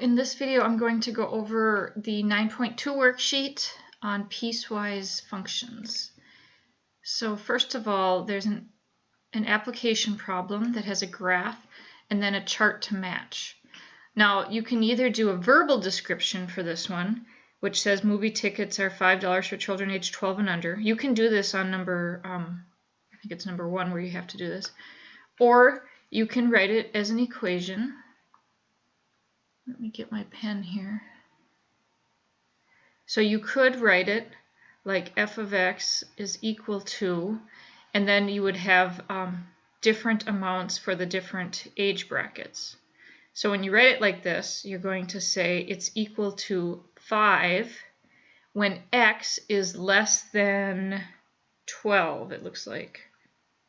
In this video, I'm going to go over the 9.2 worksheet on piecewise functions. So first of all, there's an application problem that has a graph and then a chart to match. Now, you can either do a verbal description for this one, which says movie tickets are $5 for children aged 12 and under. You can do this on number, I think it's number 1 where you have to do this. Or you can write it as an equation. Let me get my pen here. So you could write it like f of x is equal to, and then you would have different amounts for the different age brackets. So when you write it like this, you're going to say it's equal to 5 when x is less than 12, it looks like.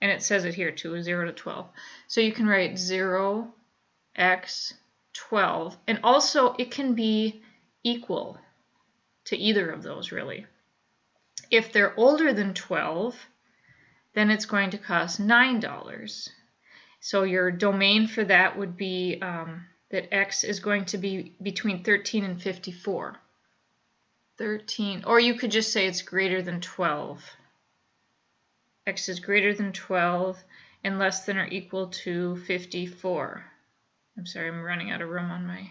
And it says it here too, 0 to 12. So you can write 0, x, 12, and also it can be equal to either of those, really. If they're older than 12, then it's going to cost $9. So your domain for that would be that x is going to be between 13 and 54. 13, or you could just say it's greater than 12. X is greater than 12 and less than or equal to 54. I'm sorry, I'm running out of room on my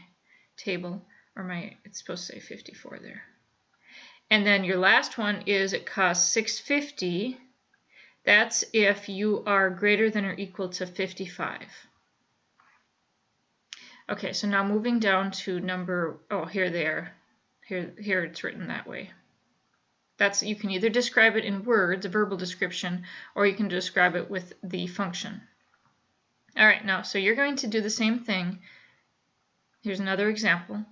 table, or it's supposed to say 54 there. And then your last one is it costs $6.50. That's if you are greater than or equal to 55. Okay, so now moving down to number, oh, here they are. Here it's written that way. You can either describe it in words, a verbal description, or you can describe it with the function. All right, now, so you're going to do the same thing. Here's another example.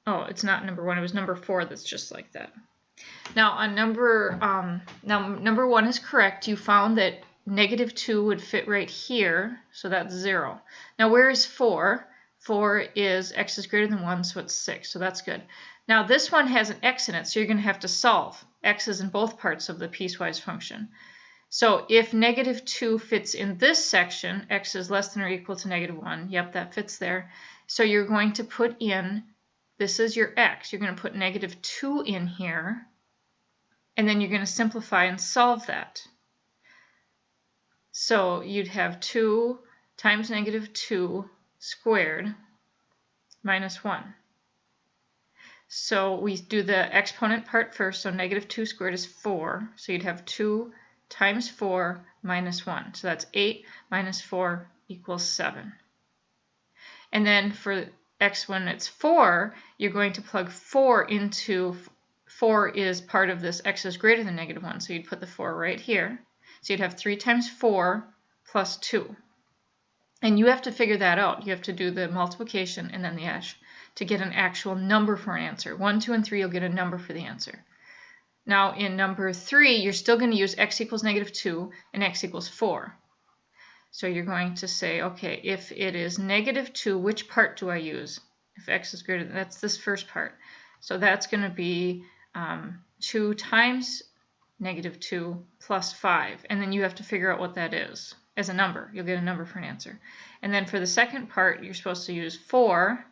Oh, it's not number 1, it was number 4 that's just like that. Now, on number 1 is correct. You found that -2 would fit right here, so that's 0. Now, where is 4? 4 is x is greater than 1, so it's 6, so that's good. Now, this one has an x in it, so you're going to have to solve. X is in both parts of the piecewise function. So if -2 fits in this section, x is less than or equal to -1. Yep, that fits there. So you're going to put in, this is your x. You're going to put -2 in here, and then you're going to simplify and solve that. So you'd have 2 times -2 squared minus 1. So we do the exponent part first, so -2 squared is 4. So you'd have 2 times 4 minus 1. So that's 8 minus 4 equals 7. And then for x when it's 4, you're going to plug 4 into, 4 is part of this x is greater than -1. So you'd put the 4 right here. So you'd have 3 times 4 plus 2. And you have to figure that out. You have to do the multiplication and then the dash to get an actual number for an answer. 1, 2, and 3, you'll get a number for the answer. Now in number 3, you're still going to use x equals -2 and x equals 4. So you're going to say, okay, if it is -2, which part do I use? If x is greater than, that's this first part. So that's going to be 2 times -2 plus 5. And then you have to figure out what that is as a number. You'll get a number for an answer. And then for the second part, you're supposed to use 4.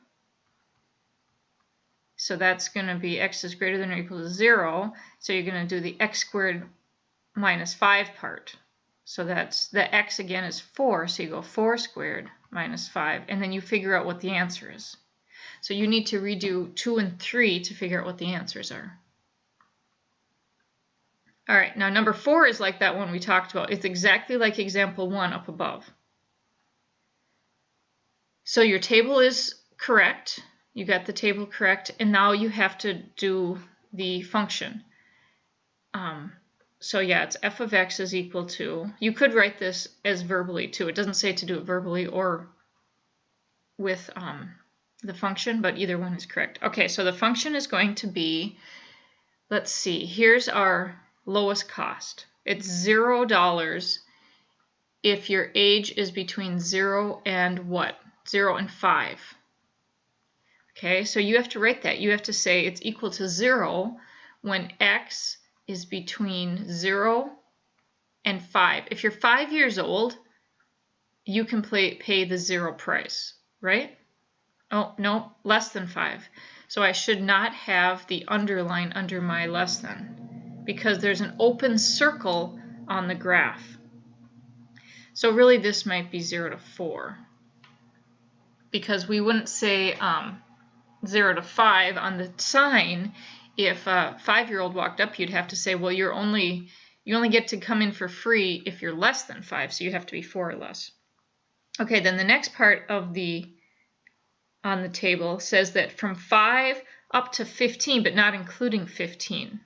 So that's going to be x is greater than or equal to 0. So you're going to do the x squared minus 5 part. So that's the x again is 4. So you go 4 squared minus 5. And then you figure out what the answer is. So you need to redo 2 and 3 to figure out what the answers are. All right, now number 4 is like that one we talked about. It's exactly like example 1 up above. So your table is correct. You got the table correct, and now you have to do the function. So yeah, it's f of x is equal to, you could write this as verbally too. It doesn't say to do it verbally or with the function, but either one is correct. Okay, so the function is going to be, let's see, here's our lowest cost. It's $0 if your age is between 0 and what? 0 and 5. Okay, so you have to write that. You have to say it's equal to 0 when x is between 0 and 5. If you're 5 years old, you can pay the 0 price, right? Oh, no, less than 5. So I should not have the underline under my less than, because there's an open circle on the graph. So really this might be 0 to 4, because we wouldn't say 0 to 5 on the sign. If a 5-year-old walked up, you'd have to say, well, you only get to come in for free if you're less than 5, so you have to be 4 or less. Okay, then the next part of on the table says that from 5 up to 15, but not including 15.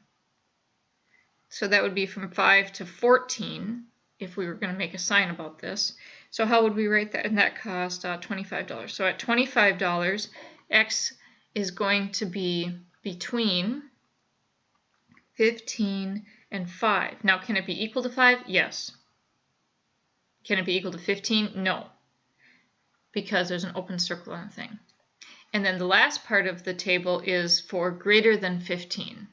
So that would be from 5 to 14 if we were going to make a sign about this. So how would we write that? And that cost $25. So at $25, X is going to be between 15 and 5. Now, can it be equal to 5? Yes. Can it be equal to 15? No, because there's an open circle on the thing. And then the last part of the table is for greater than 15.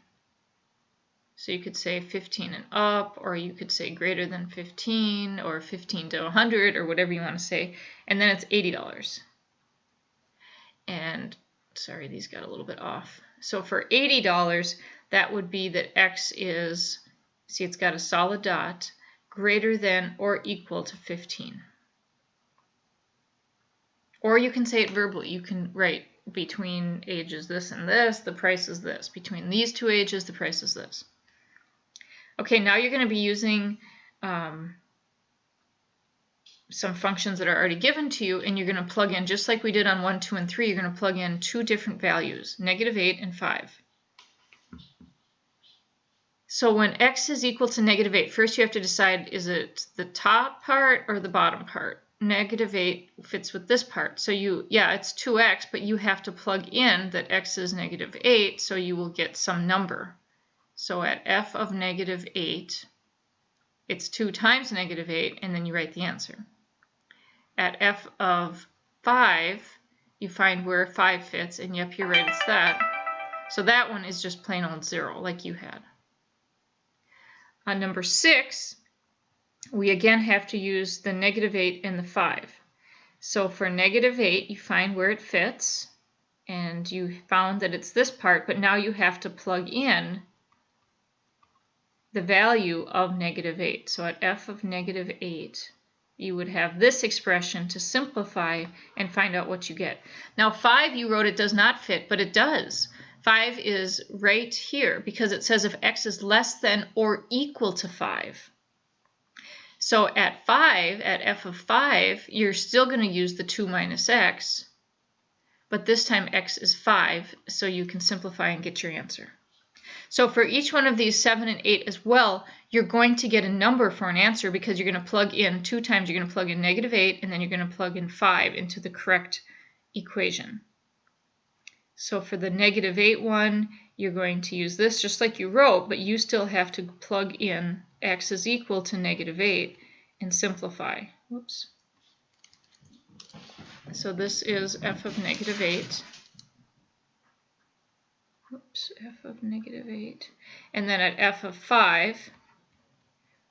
So you could say 15 and up, or you could say greater than 15, or 15 to 100, or whatever you want to say. And then it's $80. And sorry, these got a little bit off. So for $80, that would be that X is, see, it's got a solid dot, greater than or equal to 15. Or you can say it verbally. You can write between ages this and this, the price is this. Between these two ages, the price is this. Okay, now you're going to be using some functions that are already given to you, and you're going to plug in, just like we did on 1, 2, and 3, you're going to plug in 2 different values, -8 and 5. So when X is equal to -8, first you have to decide, is it the top part or the bottom part? -8 fits with this part. So yeah, it's 2x, but you have to plug in that x is -8, so you will get some number. So at f of -8, it's 2 times -8, and then you write the answer. At f of 5, you find where 5 fits, and yep, you're right, it's that. So that one is just plain old 0, like you had. On number 6, we again have to use the -8 and the 5. So for -8, you find where it fits, and you found that it's this part, but now you have to plug in the value of -8. So at f of -8, you would have this expression to simplify and find out what you get. Now 5, you wrote it does not fit, but it does. 5 is right here because it says if x is less than or equal to 5. So at 5, at f of 5, you're still going to use the 2 minus x, but this time x is 5, so you can simplify and get your answer. So for each one of these 7 and 8 as well, you're going to get a number for an answer because you're going to plug in 2 times, you're going to plug in -8, and then you're going to plug in 5 into the correct equation. So for the -8 one, you're going to use this just like you wrote, but you still have to plug in x is equal to -8 and simplify. Whoops. So this is f of -8. Oops, f of -8. And then at f of 5,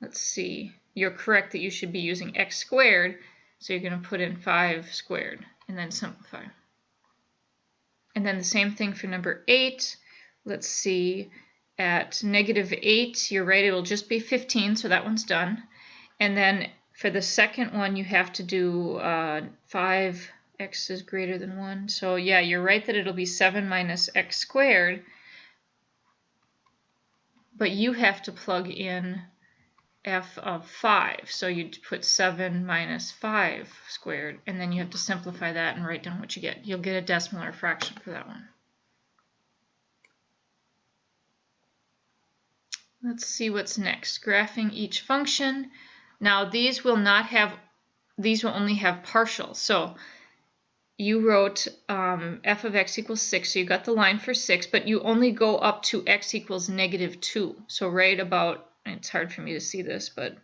let's see, you're correct that you should be using x squared, so you're going to put in 5 squared and then simplify. And then the same thing for number 8. Let's see, at -8, you're right, it'll just be 15, so that one's done. And then for the second one, you have to do 5x is greater than 1. So yeah, you're right that it'll be 7 minus x squared, but you have to plug in f of 5. So you'd put 7 minus 5 squared, and then you have to simplify that and write down what you get. You'll get a decimal or fraction for that one. Let's see what's next. Graphing each function. Now these will only have partials. So you wrote f of x equals 6, so you got the line for 6, but you only go up to x equals -2. So right about, it's hard for me to see this, but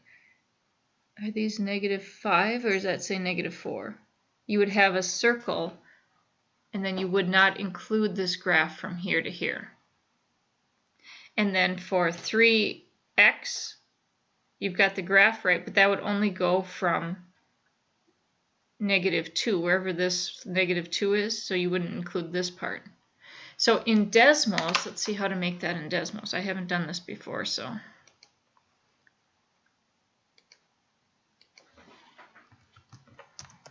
are these -5 or does that say -4? You would have a circle, and then you would not include this graph from here to here. And then for 3x, you've got the graph right, but that would only go from -2, wherever this -2 is, so you wouldn't include this part. So in Desmos, let's see how to make that in Desmos. I haven't done this before, so.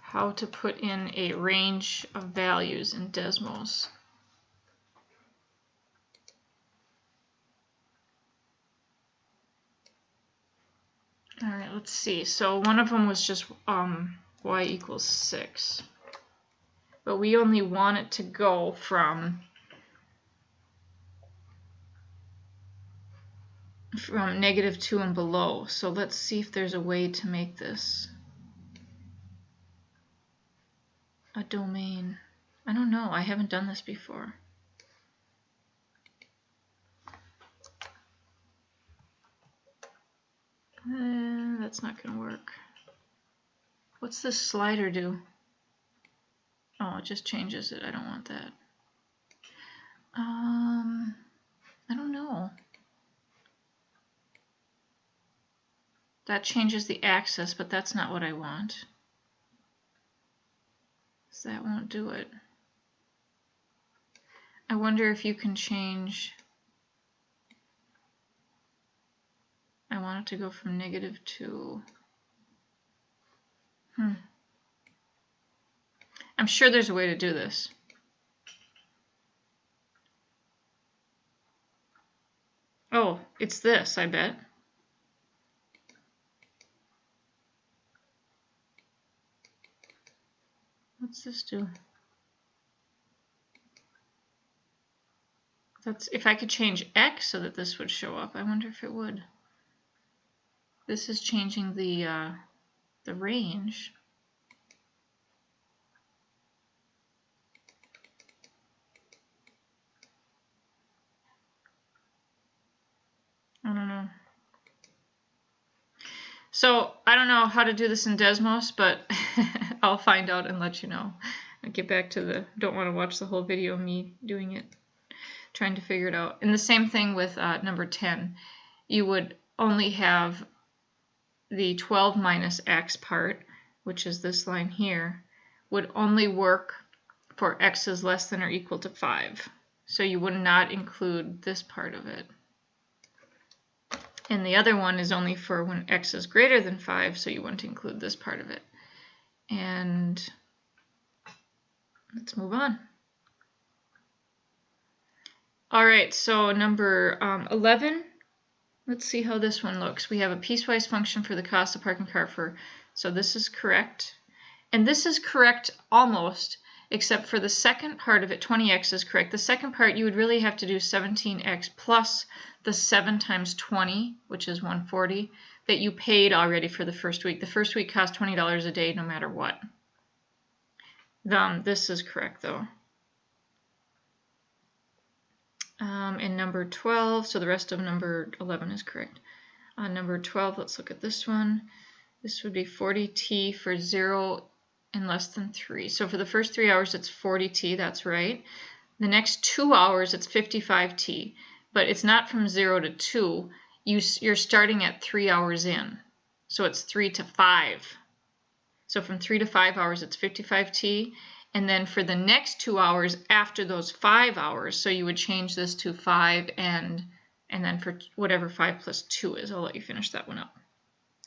How to put in a range of values in Desmos. All right, let's see. So one of them was just y equals 6. But we only want it to go from -2 and below. So let's see if there's a way to make this a domain. I don't know. I haven't done this before. That's not going to work. What's this slider do? Oh, it just changes it. I don't want that. I don't know. That changes the axis, but that's not what I want. So that won't do it. I wonder if you can change. I want it to go from -2. I'm sure there's a way to do this. Oh, it's this, I bet. What's this do? That's if I could change X so that this would show up. I wonder if it would. This is changing the range. I don't know. So I don't know how to do this in Desmos, but I'll find out and let you know. I'll get back to the don't want to watch the whole video of me doing it, trying to figure it out. And the same thing with number 10. You would only have the 12 minus x part, which is this line here, would only work for x is less than or equal to 5. So you would not include this part of it. And the other one is only for when x is greater than 5, so you want to include this part of it. And let's move on. All right, so number 11, let's see how this one looks. We have a piecewise function for the cost of parking car for, so this is correct. And this is correct almost, except for the second part of it, 20x is correct. The second part, you would really have to do 17x plus the 7 times 20, which is 140, that you paid already for the first week. The first week cost $20 a day no matter what. This is correct, though. And number 12, so the rest of number 11 is correct. On number 12, let's look at this one. This would be 40t for 0 and less than 3. So for the first 3 hours, it's 40t, that's right. The next 2 hours, it's 55t. But it's not from 0 to 2. You're starting at 3 hours in. So it's 3 to 5. So from 3 to 5 hours, it's 55t. And then for the next 2 hours after those 5 hours, so you would change this to 5 and then for whatever 5 plus 2 is. I'll let you finish that one up.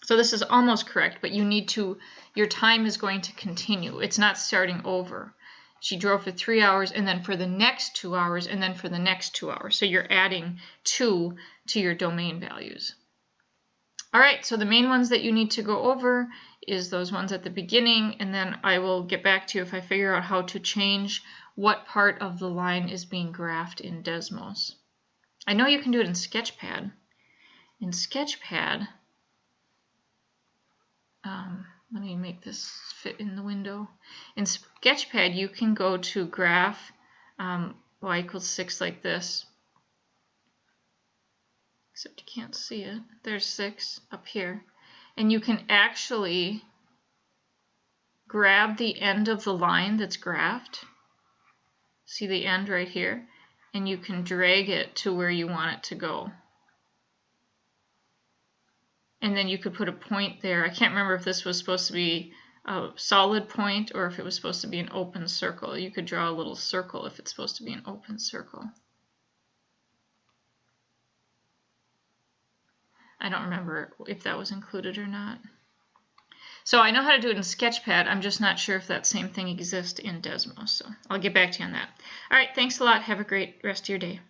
So this is almost correct, but you need to, your time is going to continue. It's not starting over. She drove for 3 hours, and then for the next 2 hours, and then for the next 2 hours. So you're adding 2 to your domain values. All right, so the main ones that you need to go over is those ones at the beginning, and then I will get back to you if I figure out how to change what part of the line is being graphed in Desmos. I know you can do it in Sketchpad. In Sketchpad, let me make this fit in the window. In Sketchpad, you can go to graph y equals 6 like this. Except you can't see it. There's 6 up here. And you can actually grab the end of the line that's graphed. See the end right here? And you can drag it to where you want it to go. And then you could put a point there. I can't remember if this was supposed to be a solid point or if it was supposed to be an open circle. You could draw a little circle if it's supposed to be an open circle. I don't remember if that was included or not. So I know how to do it in Sketchpad. I'm just not sure if that same thing exists in Desmo. So I'll get back to you on that. All right, thanks a lot. Have a great rest of your day.